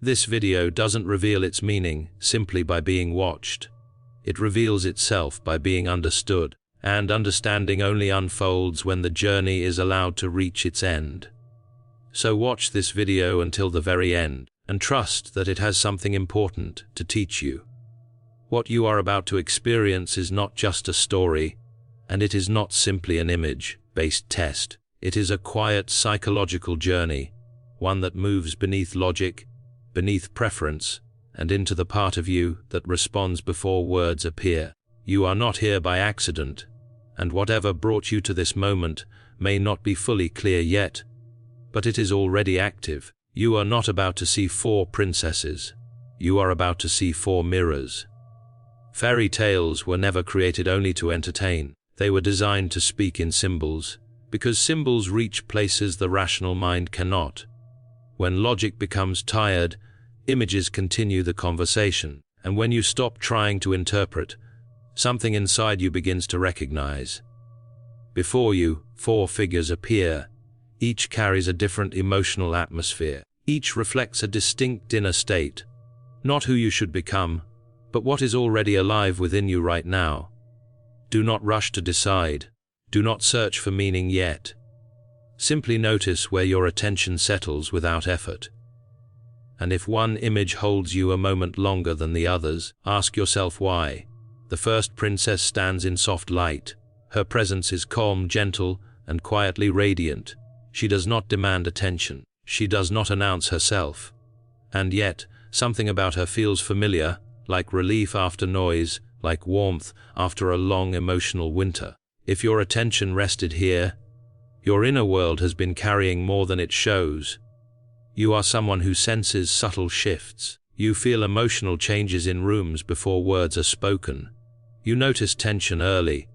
This video doesn't reveal its meaning simply by being watched. It reveals itself by being understood, and understanding only unfolds when the journey is allowed to reach its end. So watch this video until the very end, and trust that it has something important to teach you. What you are about to experience is not just a story, and it is not simply an image-based test. It is a quiet psychological journey, one that moves beneath logic, beneath preference, and into the part of you that responds before words appear. You are not here by accident, and whatever brought you to this moment may not be fully clear yet, but it is already active. You are not about to see 4 princesses. You are about to see 4 mirrors. Fairy tales were never created only to entertain. They were designed to speak in symbols, because symbols reach places the rational mind cannot. When logic becomes tired, images continue the conversation, and when you stop trying to interpret, something inside you begins to recognize. Before you, 4 figures appear. Each carries a different emotional atmosphere. Each reflects a distinct inner state, not who you should become, but what is already alive within you right now. Do not rush to decide. Do not search for meaning yet. Simply notice where your attention settles without effort. And if one image holds you a moment longer than the others, ask yourself why. The first princess stands in soft light. Her presence is calm, gentle, and quietly radiant. She does not demand attention. She does not announce herself. And yet, something about her feels familiar, like relief after noise, like warmth after a long emotional winter. If your attention rested here, your inner world has been carrying more than it shows. You are someone who senses subtle shifts. You feel emotional changes in rooms before words are spoken. You notice tension early.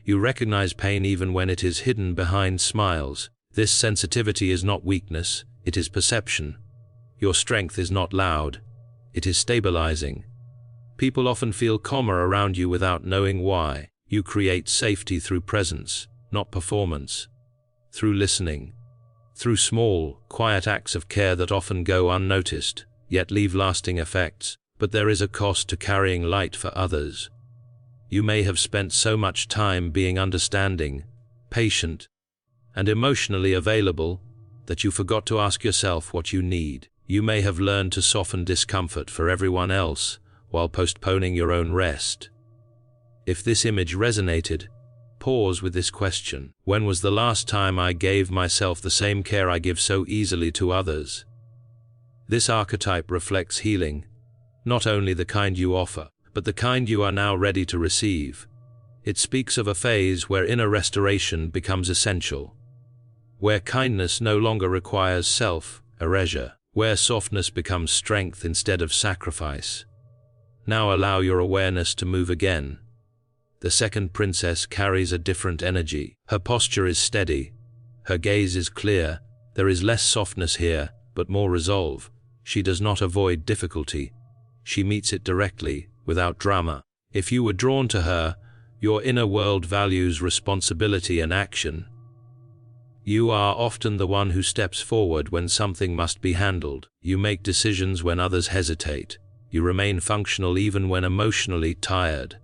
You recognize pain even when it is hidden behind smiles. This sensitivity is not weakness, it is perception. Your strength is not loud, it is stabilizing. People often feel calmer around you without knowing why. You create safety through presence, not performance. Through listening. Through small, quiet acts of care that often go unnoticed, yet leave lasting effects. But there is a cost to carrying light for others. You may have spent so much time being understanding, patient, and emotionally available that you forgot to ask yourself what you need. You may have learned to soften discomfort for everyone else while postponing your own rest. If this image resonated, pause with this question. When was the last time I gave myself the same care I give so easily to others? This archetype reflects healing, not only the kind you offer, but the kind you are now ready to receive. It speaks of a phase where inner restoration becomes essential, where kindness no longer requires self-erasure, where softness becomes strength instead of sacrifice. Now allow your awareness to move again. The second princess carries a different energy. Her posture is steady. Her gaze is clear. There is less softness here, but more resolve. She does not avoid difficulty. She meets it directly, without drama. If you were drawn to her, your inner world values responsibility and action. You are often the one who steps forward when something must be handled. You make decisions when others hesitate. You remain functional even when emotionally tired.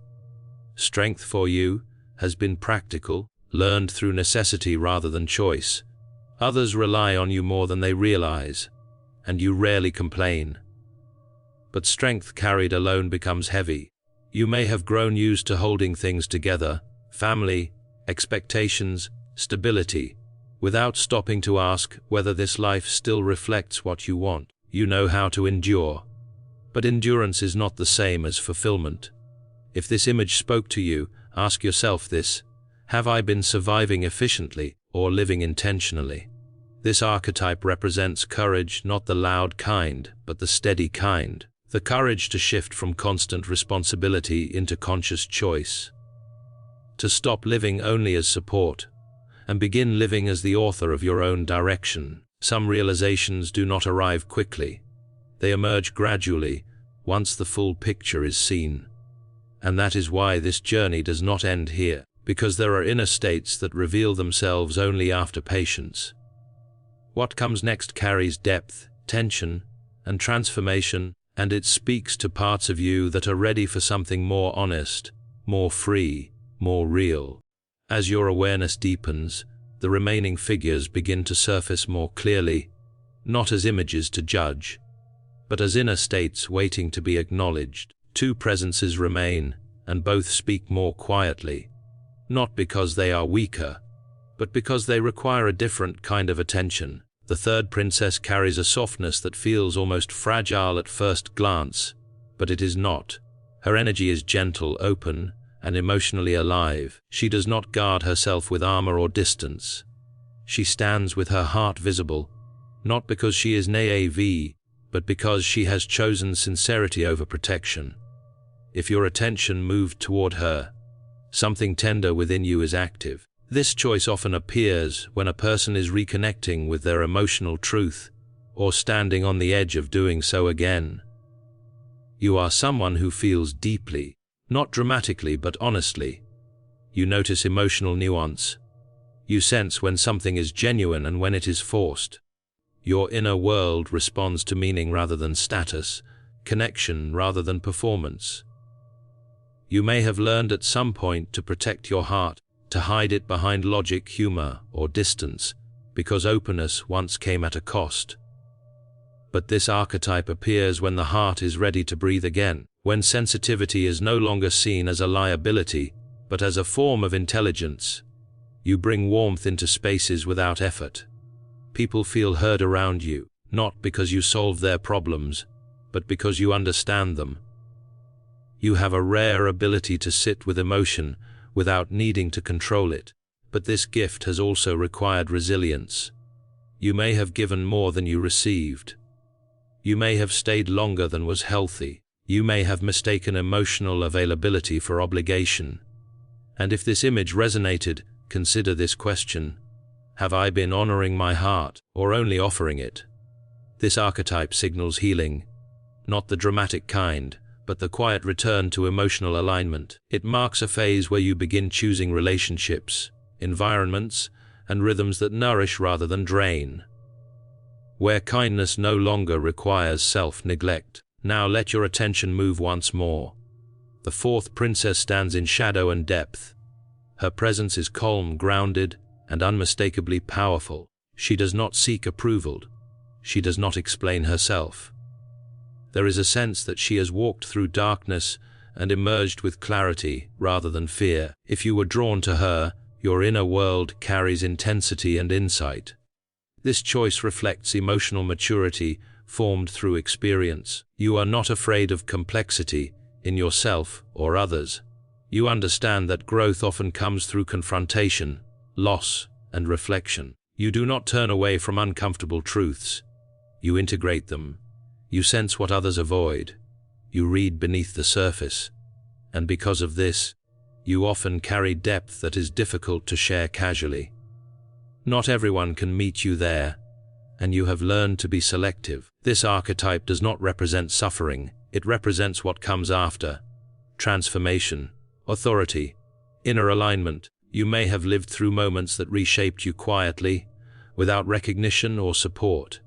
Strength for you has been practical, learned through necessity rather than choice. Others rely on you more than they realize, and you rarely complain. But strength carried alone becomes heavy. You may have grown used to holding things together, family, expectations, stability, without stopping to ask whether this life still reflects what you want. You know how to endure. But endurance is not the same as fulfillment. If this image spoke to you, ask yourself this: have I been surviving efficiently or living intentionally? This archetype represents courage, not the loud kind, but the steady kind. The courage to shift from constant responsibility into conscious choice. To stop living only as support, and begin living as the author of your own direction. Some realizations do not arrive quickly. They emerge gradually, once the full picture is seen. And that is why this journey does not end here, because there are inner states that reveal themselves only after patience. What comes next carries depth, tension, and transformation, and it speaks to parts of you that are ready for something more honest, more free, more real. As your awareness deepens, the remaining figures begin to surface more clearly, not as images to judge, but as inner states waiting to be acknowledged. Two presences remain, and both speak more quietly, not because they are weaker, but because they require a different kind of attention. The third princess carries a softness that feels almost fragile at first glance, but it is not. Her energy is gentle, open, and emotionally alive. She does not guard herself with armor or distance. She stands with her heart visible, not because she is naive, but because she has chosen sincerity over protection. If your attention moved toward her, something tender within you is active. This choice often appears when a person is reconnecting with their emotional truth, or standing on the edge of doing so again. You are someone who feels deeply, not dramatically but honestly. You notice emotional nuance. You sense when something is genuine and when it is forced. Your inner world responds to meaning rather than status, connection rather than performance. You may have learned at some point to protect your heart, to hide it behind logic, humor, or distance, because openness once came at a cost. But this archetype appears when the heart is ready to breathe again, when sensitivity is no longer seen as a liability, but as a form of intelligence. You bring warmth into spaces without effort. People feel heard around you, not because you solve their problems, but because you understand them. You have a rare ability to sit with emotion without needing to control it, but this gift has also required resilience. You may have given more than you received. You may have stayed longer than was healthy. You may have mistaken emotional availability for obligation. And if this image resonated, consider this question: have I been honoring my heart, or only offering it? This archetype signals healing, not the dramatic kind, but the quiet return to emotional alignment. It marks a phase where you begin choosing relationships, environments, and rhythms that nourish rather than drain. Where kindness no longer requires self-neglect. Now let your attention move once more. The fourth princess stands in shadow and depth. Her presence is calm, grounded, and unmistakably powerful. She does not seek approval. She does not explain herself. There is a sense that she has walked through darkness and emerged with clarity rather than fear. If you were drawn to her, your inner world carries intensity and insight. This choice reflects emotional maturity formed through experience. You are not afraid of complexity in yourself or others. You understand that growth often comes through confrontation, loss, and reflection. You do not turn away from uncomfortable truths. You integrate them. You sense what others avoid. You read beneath the surface. And because of this, you often carry depth that is difficult to share casually. Not everyone can meet you there, and you have learned to be selective. This archetype does not represent suffering. It represents what comes after: transformation, authority, inner alignment. You may have lived through moments that reshaped you quietly, without recognition or support.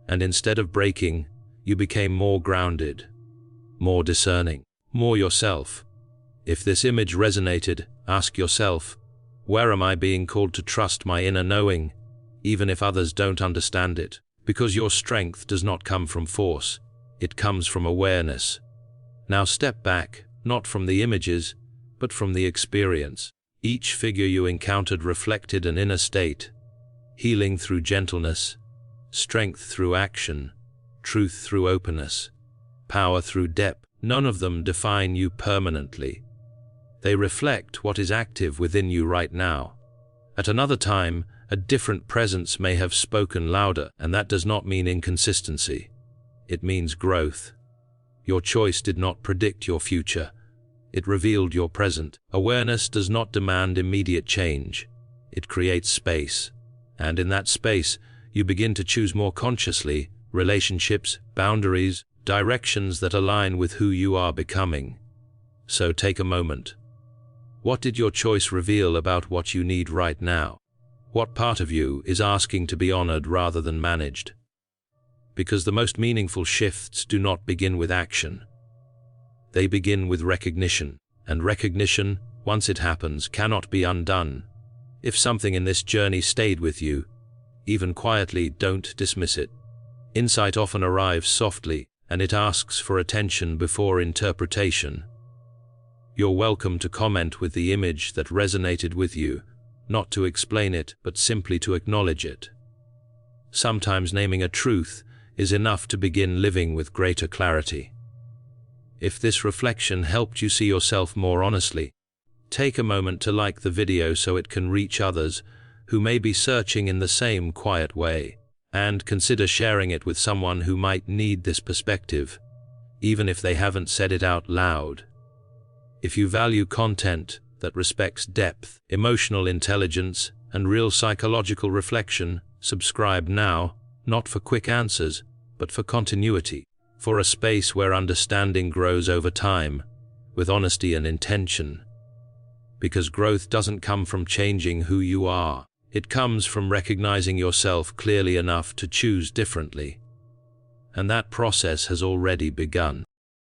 And instead of breaking, you became more grounded, more discerning, more yourself. If this image resonated, ask yourself, where am I being called to trust my inner knowing, even if others don't understand it? Because your strength does not come from force, it comes from awareness. Now step back, not from the images, but from the experience. Each figure you encountered reflected an inner state: healing through gentleness, strength through action, truth through openness, power through depth. None of them define you permanently. They reflect what is active within you right now. At another time, a different presence may have spoken louder, and that does not mean inconsistency. It means growth. Your choice did not predict your future. It revealed your present. Awareness does not demand immediate change. It creates space. And in that space, you begin to choose more consciously relationships, boundaries, directions that align with who you are becoming. So take a moment. What did your choice reveal about what you need right now? What part of you is asking to be honored rather than managed? because the most meaningful shifts do not begin with action. They begin with recognition, and recognition, once it happens, cannot be undone. If something in this journey stayed with you, even quietly, don't dismiss it. Insight often arrives softly, and it asks for attention before interpretation. You're welcome to comment with the image that resonated with you, not to explain it, but simply to acknowledge it. Sometimes naming a truth is enough to begin living with greater clarity. If this reflection helped you see yourself more honestly, take a moment to like the video so it can reach others who may be searching in the same quiet way, and consider sharing it with someone who might need this perspective, even if they haven't said it out loud. If you value content that respects depth, emotional intelligence, and real psychological reflection, subscribe now, not for quick answers, but for continuity, for a space where understanding grows over time, with honesty and intention. Because growth doesn't come from changing who you are. It comes from recognizing yourself clearly enough to choose differently. And that process has already begun.